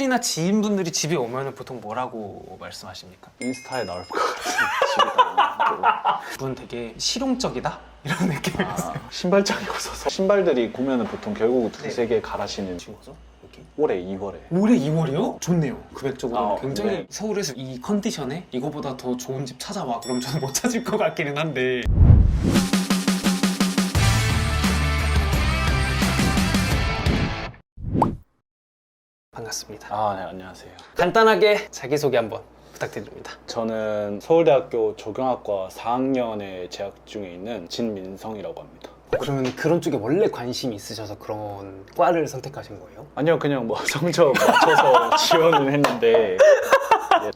이나 지인분들이 집에 오면 보통 뭐라고 말씀하십니까? 인스타에 나올 것 같은 집이다. 그분 되게 실용적이다? 이런 느낌이었어요. 신발장이 없어서 신발들이 구면은 보통 결국 두세 개 갈아신는 지워서 이렇게. 올해 2월에 올해 2월이요? 좋네요. 금액적으로 아, 굉장히 네. 서울에서 이 컨디션에 이거보다 더 좋은 집 찾아와. 그럼 저는 못 찾을 것 같기는 한데. 반갑습니다. 네, 안녕하세요. 간단하게 자기소개 한번 부탁드립니다. 저는 서울대학교 조경학과 4학년에 재학 중에 있는 진민성이라고 합니다. 그러면 그런 쪽에 원래 관심이 있으셔서 그런 과를 선택하신 거예요? 아니요, 그냥 뭐 성적 맞춰서 지원을 했는데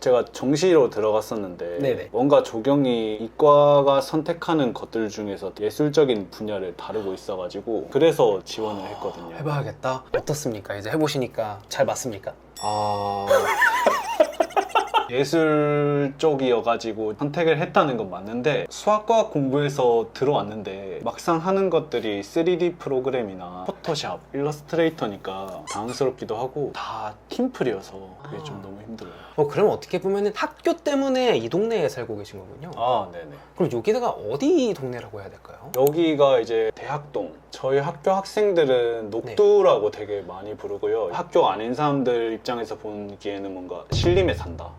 제가 정시로 들어갔었는데 네네. 뭔가 조경이 이과가 선택하는 것들 중에서 예술적인 분야를 다루고 있어가지고 그래서 지원을 했거든요. 해봐야겠다. 어떻습니까? 이제 해보시니까 잘 맞습니까? 예술 쪽이어가지고 선택을 했다는 건 맞는데 수학과학 공부해서 들어왔는데 막상 하는 것들이 3D 프로그램이나 포토샵, 일러스트레이터니까 당황스럽기도 하고 다 팀플이어서 그게 좀 너무 힘들어요. 그러면 어떻게 보면 학교 때문에 이 동네에 살고 계신 거군요. 네네. 그럼 여기다가 어디 동네라고 해야 될까요? 여기가 이제 대학동. 저희 학교 학생들은 녹두라고 되게 많이 부르고요. 학교 아닌 사람들 입장에서 보기에는 뭔가 신림에 산다.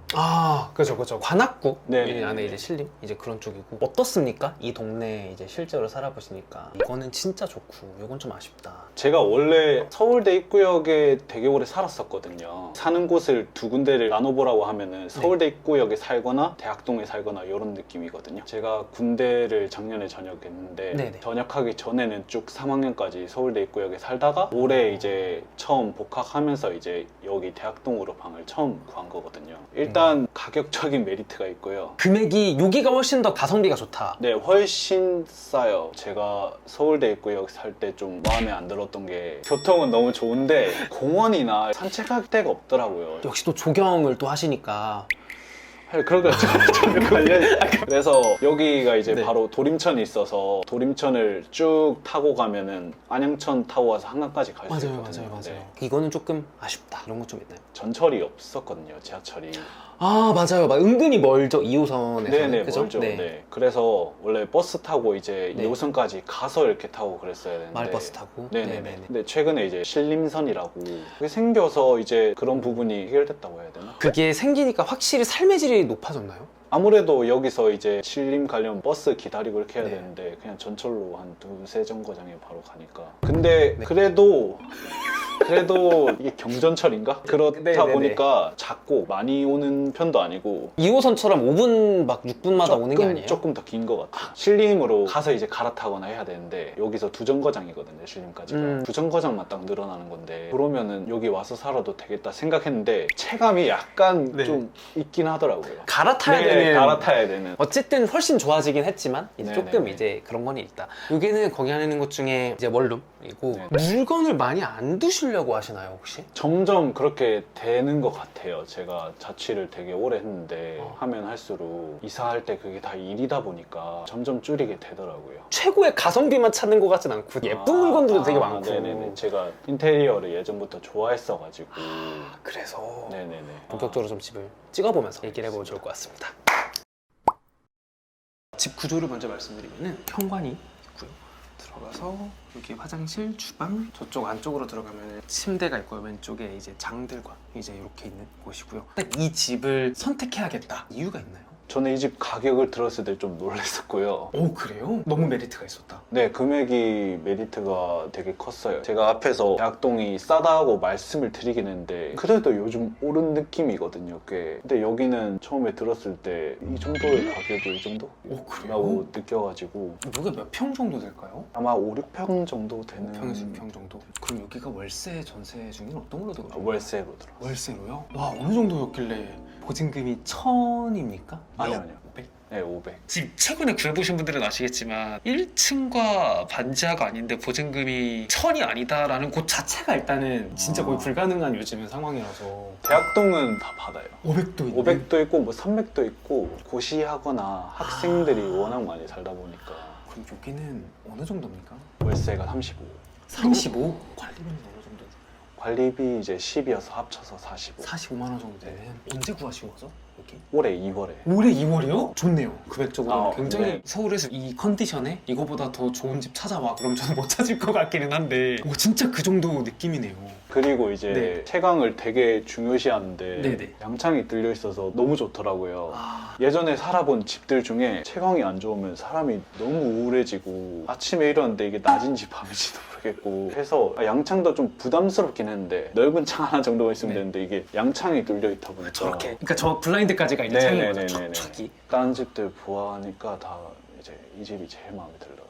그죠. 관악구 네네네. 안에 이제 신림 이제 그런 쪽이고. 어떻습니까? 이 동네 이제 실제로 살아보시니까 이거는 진짜 좋고 이건 좀 아쉽다. 제가 원래 서울대 입구역에 되게 오래 살았었거든요. 사는 곳을 두 군데를 나눠보라고 하면은 서울대 입구역에 살거나 대학동에 살거나 이런 느낌이거든요. 제가 군대를 작년에 전역했는데 네네. 전역하기 전에는 쭉 3학년까지 서울대 입구역에 살다가 올해 이제 처음 복학하면서 이제 여기 대학동으로 방을 처음 구한 거거든요. 일단 가격적인 메리트가 있고요. 금액이 여기가 훨씬 더 가성비가 좋다. 네, 훨씬 싸요. 제가 서울대 입구역 살 때 좀 마음에 안 들었던 게 교통은 너무 좋은데 공원이나 산책할 데가 없더라고요. 역시 또 조경을 또 하시니까. 그런 거 좀 관련이. 그래서 여기가 이제 네. 바로 도림천이 있어서 도림천을 쭉 타고 가면은 안양천 타고 와서 한강까지 갈 수 있거든요. 네. 이거는 조금 아쉽다. 이런 거 좀 있나요? 전철이 없었거든요, 지하철이. 맞아요. 막 은근히 멀죠. 2호선에서. 네네, 그죠? 멀죠. 네. 그래서 원래 버스 타고 이제 네. 2호선까지 가서 이렇게 타고 그랬어야 되는데. 마을버스 타고. 네네네. 근데 최근에 이제 신림선이라고 그게 생겨서 이제 그런 부분이 해결됐다고 해야 되나? 그게 생기니까 확실히 삶의 질이 높아졌나요? 아무래도 여기서 이제 신림 가려면 버스 기다리고 이렇게 해야 네. 되는데 그냥 전철로 한 두세 정거장에 바로 가니까. 근데 네. 그래도 이게 경전철인가? 그렇다 네네네. 보니까 작고 많이 오는 편도 아니고 2호선처럼 5분 막 6분마다 오는 게 아니에요? 조금 더 긴 것 같아요. 신림으로 가서 이제 갈아타거나 해야 되는데 여기서 두 정거장이거든요, 신림까지가. 두 정거장만 딱 늘어나는 건데 그러면은 여기 와서 살아도 되겠다 생각했는데 체감이 약간 네. 좀 있긴 하더라고요. 갈아타야 네, 되는. 갈아타야 되는. 어쨌든 훨씬 좋아지긴 했지만 이제 네네네. 조금 이제 그런 건 있다. 여기는 거기 안에 있는 것 중에 이제 원룸이고 네네. 물건을 많이 안 두시려고 하시나요 혹시? 점점 그렇게 되는 것 같아요. 제가 자취를 되게 오래 했는데 하면 할수록 이사할 때 그게 다 일이다 보니까 점점 줄이게 되더라고요. 최고의 가성비만 찾는 것 같진 않고 예쁜 물건들도 되게 많고. 네네네. 제가 인테리어를 예전부터 좋아했어가지고. 그래서 네네네. 본격적으로 좀 집을 찍어보면서 얘기를 해보면 좋을 것 같습니다. 집 구조를 먼저 말씀드리면은 현관이 있고요. 들어가서 여기 화장실, 주방, 저쪽 안쪽으로 들어가면 침대가 있고요. 왼쪽에 이제 장들과 이제 이렇게 있는 곳이고요. 딱 이 집을 선택해야겠다. 이유가 있나요? 저는 이 집 가격을 들었을 때 좀 놀랐었고요. 오, 그래요? 너무 메리트가 있었다. 네, 금액이 메리트가 되게 컸어요. 제가 앞에서 대학동이 싸다고 말씀을 드리긴 했는데 그래도 요즘 오른 느낌이거든요, 꽤. 근데 여기는 처음에 들었을 때 이 정도의 가격이 이 정도? 오, 그래요? 라고 느껴가지고 여기가 몇 평 정도 될까요? 아마 5, 6평 정도 되는 5평에서 6평 정도. 그럼 여기가 월세, 전세 중에는 어떤 걸로 되고 있나요? 월세로 들어. 월세로요? 와, 어느 정도였길래 보증금이 1000입니까? 아니요. 500? 네, 500. 지금 최근에 구해보신 분들은 아시겠지만 1층과 반지하가 아닌데 보증금이 1000이 아니다라는 곳 자체가 일단은 진짜 거의 불가능한 요즘은 상황이라서. 대학동은 다 받아요. 500도 있네. 500도 있고 뭐 300도 있고 고시하거나 학생들이 워낙 많이 살다 보니까 그럼 여기는 어느 정도입니까? 월세가 35. 35? 관리비는 어느 정도 주나요? 관리비 이제 10이어서 합쳐서 45. 45만 원 정도 되는. 언제 구하신 거죠? 여기? 올해 2월에. 올해 2월이요? 좋네요. 금액적으로 굉장히 네. 서울에서 이 컨디션에 이거보다 더 좋은 집 찾아와. 그럼 저는 못 찾을 것 같기는 한데 진짜 그 정도 느낌이네요. 그리고 이제 네. 채광을 되게 중요시하는데 네네. 양창이 뚫려 있어서 너무 좋더라고요. 아, 예전에 살아본 집들 중에 채광이 안 좋으면 사람이 너무 우울해지고 아침에 일어났는데 이게 낮인지 밤인지도 모르겠고 해서 양창도 좀 부담스럽긴 했는데 넓은 창 하나 정도가 있으면 네. 되는데 이게 양창이 뚫려 있다 보니까 저렇게. 그러니까 저 블라인드까지가 있는 창인 거죠. 네네네네네. 촥촥이. 다른 집들 보아하니까 다 이제 이 집이 제일 마음에 들더라고요.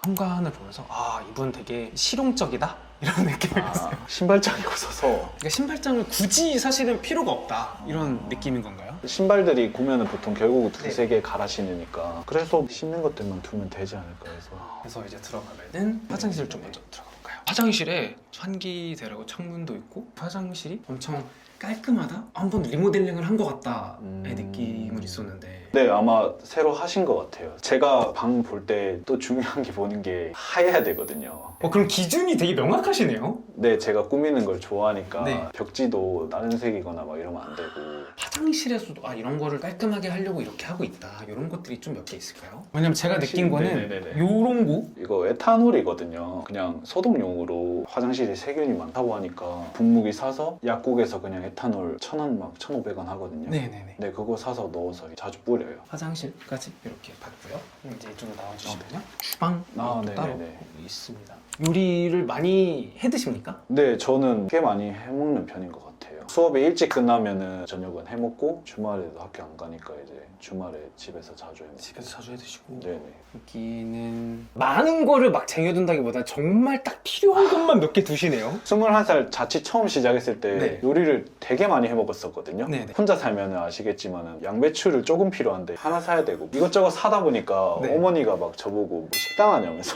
현관을 보면서 이분 되게 실용적이다? 이런 느낌이었어요. 신발장이 없어서 그러니까 신발장을 굳이 사실은 필요가 없다. 이런 느낌인 건가요? 신발들이 구면은 보통 결국 네. 두세 개 갈아 신으니까 그래서 신는 것들만 두면 되지 않을까 해서 그래서 이제 들어가면은 화장실 좀 먼저 들어가 볼까요? 화장실에 환기대라고 창문도 있고 화장실이 엄청 깔끔하다? 한번 리모델링을 한 것 같다의 느낌은 있었는데 네, 아마 새로 하신 것 같아요. 제가 방 볼 때 또 중요한 게 보는 게 하얘야 되거든요. 그럼 기준이 되게 명확하시네요? 네, 제가 꾸미는 걸 좋아하니까 네. 벽지도 다른 색이거나 막 이러면 안 되고. 화장실에서도 이런 거를 깔끔하게 하려고 이렇게 하고 있다 이런 것들이 좀 몇 개 있을까요? 왜냐면 제가 느낀 거는 네네네네. 요런 거 이거 에탄올이거든요. 그냥 소독용으로 화장실에 세균이 많다고 하니까 분무기 사서 약국에서 그냥 에탄올 1,000원 막 1,500원 하거든요. 네네네. 네, 그거 사서 넣어서 자주 뿌려요. 화장실까지 이렇게 봤고요. 이제 이쪽으로 나와주시면요. 주방 아, 또 따로 네네네. 있습니다. 요리를 많이 해 드십니까? 네, 저는 꽤 많이 해먹는 편인 것 같아요. 수업이 일찍 끝나면은 저녁은 해먹고 주말에도 학교 안 가니까 이제 주말에 집에서 자주 해먹고. 집에서 자주 해 드시고 네네. 여기는 많은 거를 막 쟁여둔다기보다 정말 딱 필요한 것만 몇 개 두시네요. 21살 자취 처음 시작했을 때 네. 요리를 되게 많이 해먹었었거든요. 네네. 혼자 살면 아시겠지만 양배추를 조금 필요한데 하나 사야 되고 이것저것 사다 보니까 네. 어머니가 막 저보고 뭐 식당 하냐면서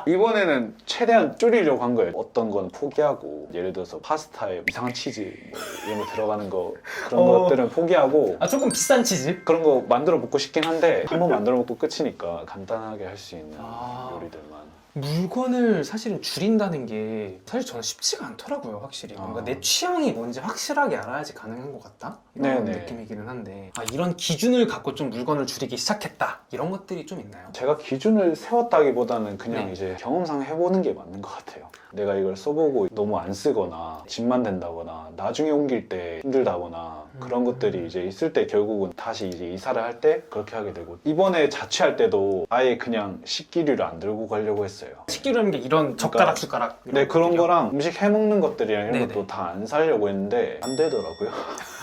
이번에는 최대한 줄이려고 한 거예요. 어떤 건 포기하고 예를 들어서 파스타에 이상한 치즈 뭐 이런 거 들어가는 거 그런 것들은 포기하고 조금 비싼 치즈? 그런 거 만들어 먹고 싶긴 한데 한 번 만들어 먹고 끝이니까 간단하게 할 수 있는 요리들만. 물건을 사실은 줄인다는 게 사실 저는 쉽지가 않더라고요, 확실히. 뭔가 내 취향이 뭔지 확실하게 알아야지 가능한 것 같다? 이런 네네. 느낌이기는 한데 이런 기준을 갖고 좀 물건을 줄이기 시작했다 이런 것들이 좀 있나요? 제가 기준을 세웠다기보다는 그냥 네. 이제 경험상 해보는 게 맞는 것 같아요. 내가 이걸 써보고 너무 안 쓰거나 집만 된다거나 나중에 옮길 때 힘들다거나 그런 것들이 이제 있을 때 결국은 다시 이제 이사를 할 때 그렇게 하게 되고 이번에 자취할 때도 아예 그냥 식기류를 안 들고 가려고 했어요. 식기류라는 게 이런 젓가락, 숟가락 이런 네, 그런 것들이요? 거랑 음식 해먹는 것들이랑 이런 네네. 것도 다 안 사려고 했는데 안 되더라고요.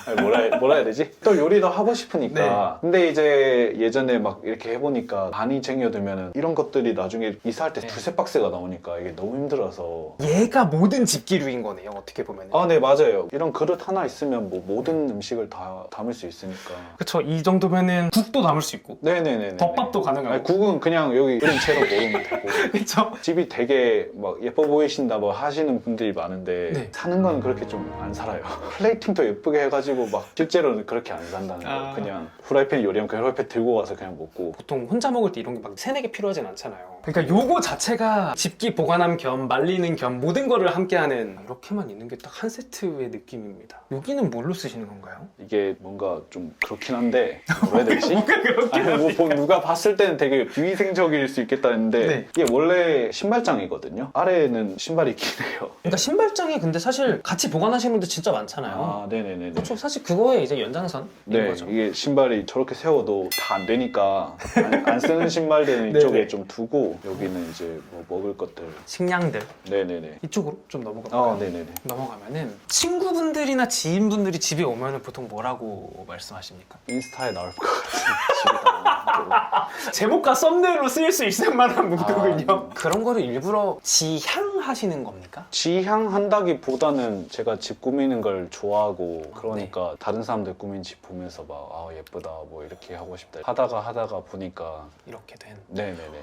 아니, 뭐라 해야 되지? 또 요리도 하고 싶으니까. 근데 이제 예전에 막 이렇게 해보니까 많이 쟁여두면은 이런 것들이 나중에 이사할 때 네. 두세 박스가 나오니까 이게 너무 힘들어서. 얘가 모든 집기류인 거네요, 어떻게 보면. 아, 네, 맞아요. 이런 그릇 하나 있으면 뭐 모든 음식을 다 담을 수 있으니까. 그쵸, 이 정도면은 국도 담을 수 있고 네네네. 덮밥도 가능하고. 아니, 국은 그냥 여기 그림 채로 먹으면 되고. 그쵸? 집이 되게 막 예뻐 보이신다 뭐 하시는 분들이 많은데 네. 사는 건 그렇게 좀 안 살아요. 플레이팅도 예쁘게 해가지고 막 실제로는 그렇게 안 산다는 거예요. 그냥 후라이팬 요리하면 그 후라이팬 들고 가서 그냥 먹고. 보통 혼자 먹을 때 이런 게 막 세네 개 필요하진 않잖아요. 그러니까 요거 자체가 집기 보관함 겸 말리는 겸 모든 거를 함께하는 이렇게만 있는 게 딱 한 세트의 느낌입니다. 여기는 뭘로 쓰시는 건가요? 이게 뭔가 좀 그렇긴 한데 뭐라 해야 되지? 뭔가 그렇게 아니, 뭐 누가 봤을 때는 되게 비위생적일 수 있겠다 했는데 네. 이게 원래 신발장이거든요. 아래에는 신발이 있긴 해요. 그러니까 신발장이 근데 사실 같이 보관하시는 분들 진짜 많잖아요. 아, 네네네. 그렇죠. 사실 그거의 이제 연장선인 네, 거죠. 이게 신발이 저렇게 세워도 다 안 되니까 안 쓰는 신발들은 네네. 이쪽에 좀 두고 여기는 이제 뭐 먹을 것들. 식량들 네네네. 이쪽으로 좀 넘어가 볼까요? 네네네. 넘어가면은 친구분들이나 지인분들이 집에 오면은 보통 뭐라고 말씀하십니까? 인스타에 나올 것 같은 집이다. 제목과 썸네일로 쓰일 수 있을 만한 문구군요. 아, 그런 거를 일부러 지향하시는 겁니까? 지향한다기보다는 제가 집 꾸미는 걸 좋아하고 네. 그러니까 다른 사람들 꾸민 집 보면서 막 예쁘다 뭐 이렇게 하고 싶다 하다가 보니까 이렇게 된. 네네네.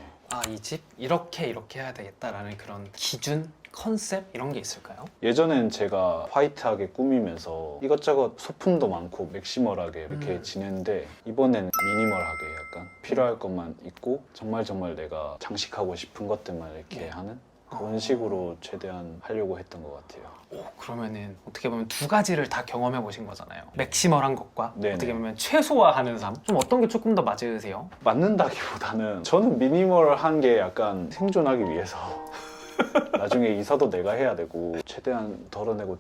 이 집 이렇게 해야 되겠다라는 그런 기준, 컨셉 이런 게 있을까요? 예전엔 제가 화이트하게 꾸미면서 이것저것 소품도 많고 맥시멀하게 이렇게 지냈는데 이번엔 미니멀하게 약간 필요할 것만 있고 정말 내가 장식하고 싶은 것들만 이렇게 네. 하는 그런 식으로 최대한 하려고 했던 것 같아요. 오, 그러면은 어떻게 보면 두 가지를 다 경험해 보신 거잖아요. 맥시멀한 것과 네네. 어떻게 보면 최소화하는 삶. 좀 어떤 게 조금 더 맞으세요? 맞는다기보다는 저는 미니멀한 게 약간 생존하기 위해서 나중에 이사도 내가 해야 되고 최대한 덜어내고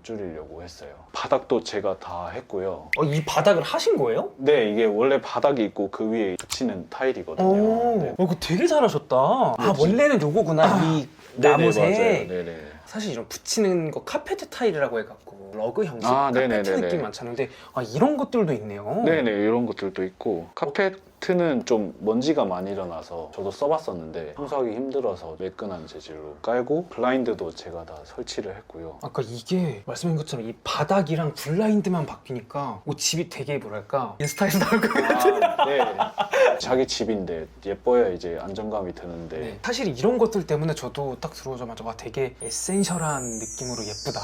줄이려고 했어요. 바닥도 제가 다 했고요. 이 바닥을 하신 거예요? 네, 이게 원래 바닥이 있고 그 위에 붙이는 타일이거든요. 오, 네. 그거 되게 잘하셨다. 아, 네, 원래는 요거구나. 이 네네, 나무색. 맞아요. 네네. 사실 이런 붙이는 거 카페트 타일이라고 해갖고 러그 형식 아, 카페트 네네네네. 느낌 많잖은데 이런 것들도 있네요. 네네, 이런 것들도 있고 카페트는 좀 먼지가 많이 일어나서 저도 써봤었는데 청소하기 힘들어서 매끈한 재질로 깔고 블라인드도 제가 다 설치를 했고요. 아까 이게 말씀하신 것처럼 이 바닥이랑 블라인드만 바뀌니까 집이 되게 뭐랄까 인스타에서 나올 것 같아요. 네. 자기 집인데 예뻐야 이제 안정감이 드는데 네. 사실 이런 것들 때문에 저도 딱 들어오자마자 되게 에센셜한 느낌으로 예쁘다.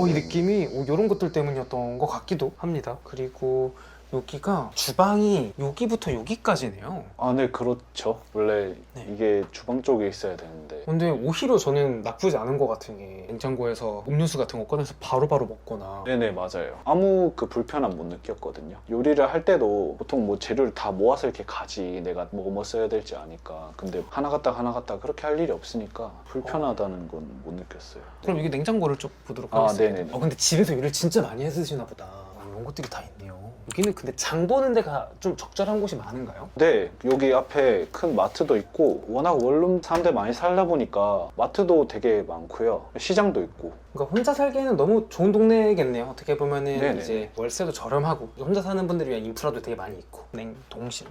이 네. 느낌이 이런 것들 때문이었던 것 같기도 합니다. 그리고 여기가 주방이 여기부터 여기까지네요. 아, 네, 그렇죠. 원래 네. 이게 주방 쪽에 있어야 되는데 근데 오히려 저는 나쁘지 않은 것 같은 게 냉장고에서 음료수 같은 거 꺼내서 바로바로 먹거나 네네, 맞아요. 아무 그 불편함 못 느꼈거든요. 요리를 할 때도 보통 뭐 재료를 다 모아서 이렇게 가지 내가 뭐 써야 될지 아니까. 근데 하나 갔다 그렇게 할 일이 없으니까 불편하다는 건 못 느꼈어요. 그럼 여기 냉장고를 좀 보도록 아, 하겠습니다. 네네네. 근데 집에서 요리를 진짜 많이 해드시나 보다. 이런 것들이 다 있네요. 여기는 근데 장 보는 데가 좀 적절한 곳이 많은가요? 네, 여기 앞에 큰 마트도 있고 워낙 원룸 사람들 많이 살다 보니까 마트도 되게 많고요. 시장도 있고. 그러니까 혼자 살기에는 너무 좋은 동네겠네요. 어떻게 보면은 네네네. 이제 월세도 저렴하고 혼자 사는 분들을 위한 인프라도 되게 많이 있고 냉동실.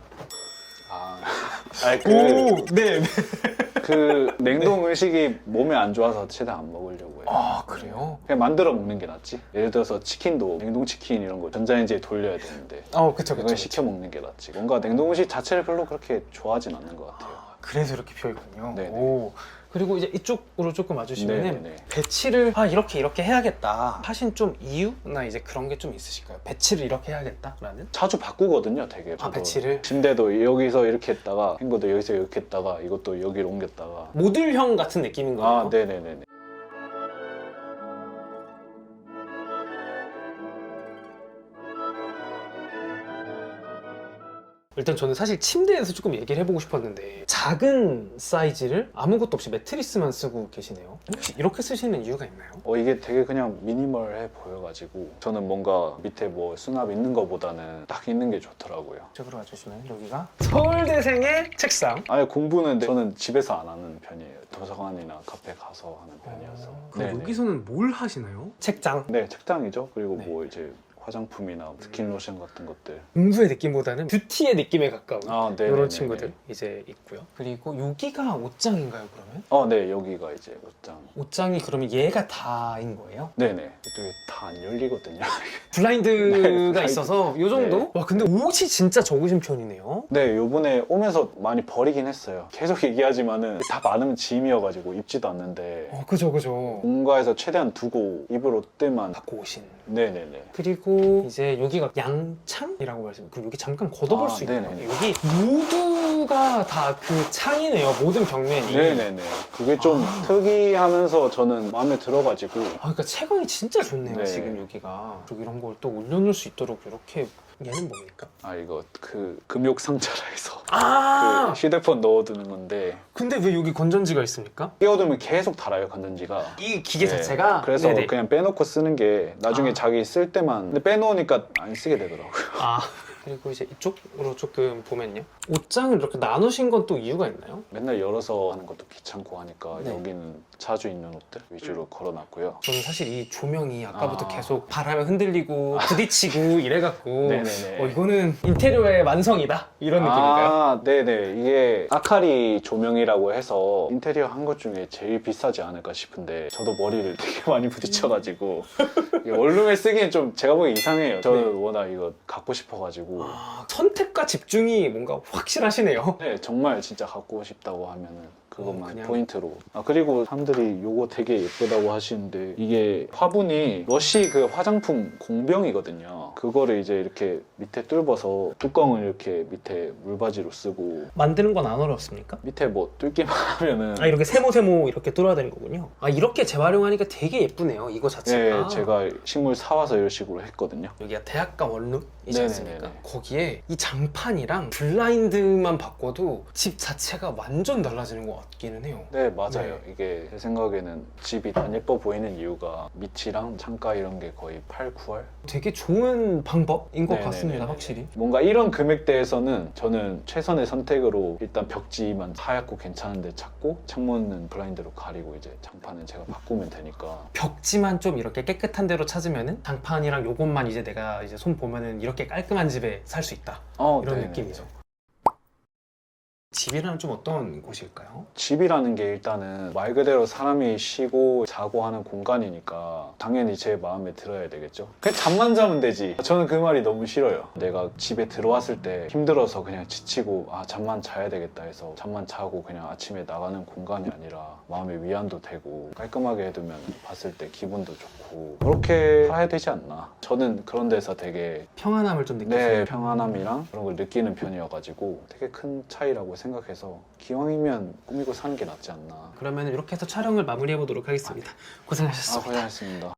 네. 그 냉동 음식이 몸에 안 좋아서 최대한 안 먹으려고 해요. 아, 그래요? 그냥 만들어 먹는 게 낫지. 예를 들어서 치킨도 냉동 치킨 이런 거 전자레인지에 돌려야 되는데 그쵸. 이걸 시켜 먹는 게 낫지. 뭔가 냉동 음식 자체를 별로 그렇게 좋아하진 않는 것 같아요. 그래서 이렇게 비어 있군요. 네네. 오. 그리고 이제 이쪽으로 조금 와주시면은 네네네. 배치를 이렇게 해야겠다 하신 좀 이유나 이제 그런 게 좀 있으실까요? 배치를 이렇게 해야겠다라는? 자주 바꾸거든요, 되게. 저도. 배치를? 침대도 여기서 이렇게 했다가 행거도 여기서 이렇게 했다가 이것도 여기로 옮겼다가. 모듈형 같은 느낌인 거예요? 아, 네네네네. 일단 저는 사실 침대에서 조금 얘기를 해보고 싶었는데 작은 사이즈를 아무것도 없이 매트리스만 쓰고 계시네요. 혹시 이렇게 쓰시는 이유가 있나요? 이게 되게 그냥 미니멀해 보여가지고 저는 뭔가 밑에 뭐 수납 있는 거보다는 딱 있는 게 좋더라고요. 이쪽으로 와주시면 여기가 서울대생의 책상. 아예 공부는 저는 집에서 안 하는 편이에요. 도서관이나 카페 가서 하는 편이어서. 그럼 네네. 여기서는 뭘 하시나요? 책장. 네, 책장이죠. 그리고 네. 뭐 이제 화장품이나 스킨 로션 같은 것들. 공부의 느낌보다는 뷰티의 느낌에 가까운 아, 네. 이런 친구들 이제 있고요. 그리고 여기가 옷장인가요, 그러면? 네, 여기가 이제 옷장. 옷장이 그러면 얘가 다인 거예요? 네네. 이게 다 안 열리거든요. 블라인드가 네, 있어서 이 정도? 네. 와, 근데 옷이 진짜 적으신 편이네요. 네, 요번에 오면서 많이 버리긴 했어요. 계속 얘기하지만은 다 많으면 짐이어가지고 입지도 않는데 그죠. 본가에서 최대한 두고 입을 옷들만. 갖고 오신. 네네네. 그리고 이제 여기가 양창이라고 말씀. 그럼 여기 잠깐 걷어볼 수 있나요? 네네. 여기 모두가 다 그 창이네요. 모든 벽면이. 네네네. 그게 좀 특이하면서 저는 마음에 들어가지고. 그러니까 채광이 진짜 좋네요. 네. 지금 여기가. 그리고 이런 걸 또 올려놓을 수 있도록 이렇게. 얘는 뭡니까? 이거 그 금욕 상자라 해서 아! 그 휴대폰 넣어두는 건데 근데 왜 여기 건전지가 있습니까? 끼워두면 계속 닳아요, 건전지가. 이 기계 네. 자체가? 그래서 네네. 그냥 빼놓고 쓰는 게 나중에 아. 자기 쓸 때만. 근데 빼놓으니까 안 쓰게 되더라고요. 그리고 이제 이쪽으로 조금 보면요. 옷장을 이렇게 나누신 건 또 이유가 있나요? 맨날 열어서 하는 것도 귀찮고 하니까 네. 여기는 자주 입는 옷들 위주로 걸어놨고요. 저는 사실 이 조명이 아까부터 아. 계속 바람에 흔들리고 부딪히고 이래갖고 네네네. 이거는 인테리어의 완성이다 이런 느낌인가요? 네네. 이게 아카리 조명이라고 해서 인테리어 한 것 중에 제일 비싸지 않을까 싶은데 저도 머리를 되게 많이 부딪혀가지고 이게 원룸에 쓰기엔 좀 제가 보기엔 이상해요. 저는 네. 워낙 이거 갖고 싶어가지고. 선택과 집중이 뭔가 확실하시네요. 네, 정말 진짜 갖고 싶다고 하면은 그것만 그냥- 포인트로. 아 그리고 사람들이 요거 되게 예쁘다고 하시는데 이게 화분이 러쉬 그 화장품 공병이거든요. 그거를 이제 이렇게 밑에 뚫어서 뚜껑을 이렇게 밑에 물바지로 쓰고 만드는 건 안 어렵습니까? 밑에 뭐 뚫기만 하면은 아 이렇게 세모세모 이렇게 뚫어야 되는 거군요. 아 이렇게 재활용하니까 되게 예쁘네요. 이거 자체가. 네, 제가 식물 사와서 이런 식으로 했거든요. 여기가 대학가 원룸이지 네네네네. 않습니까? 거기에 이 장판이랑 블라인드만 바꿔도 집 자체가 완전 달라지는 것 같기는 해요. 네 맞아요. 이게 제 생각에는 집이 안 예뻐 보이는 이유가 밑이랑 창가 이런 게 거의 8, 9할? 되게 좋은 방법인 것 네네네네. 같습니다, 확실히. 뭔가 이런 금액대에서는 저는 최선의 선택으로 일단 벽지만 하얗고 괜찮은데 찾고 창문은 블라인드로 가리고 이제 장판은 제가 바꾸면 되니까. 벽지만 좀 이렇게 깨끗한 데로 찾으면은 장판이랑 요것만 이제 내가 이제 손 보면은 이렇게 깔끔한 집에 살 수 있다. 이런 네네네. 느낌이죠. 집이라는 좀 어떤 곳일까요? 집이라는 게 일단은 말 그대로 사람이 쉬고 자고 하는 공간이니까 당연히 제 마음에 들어야 되겠죠. 그냥 잠만 자면 되지. 저는 그 말이 너무 싫어요. 내가 집에 들어왔을 때 힘들어서 그냥 지치고 아 잠만 자야 되겠다 해서 잠만 자고 그냥 아침에 나가는 공간이 아니라 마음의 위안도 되고 깔끔하게 해두면 봤을 때 기분도 좋고 그렇게 살아야 되지 않나. 저는 그런 데서 되게 평안함을 좀 느끼세요? 평안함이랑 그런 걸 느끼는 편이어가지고 되게 큰 차이라고 생각해서 기왕이면 꾸미고 사는 게 낫지 않나. 그러면 이렇게 해서 촬영을 마무리해 보도록 하겠습니다. 고생하셨습니다. 고생하셨습니다.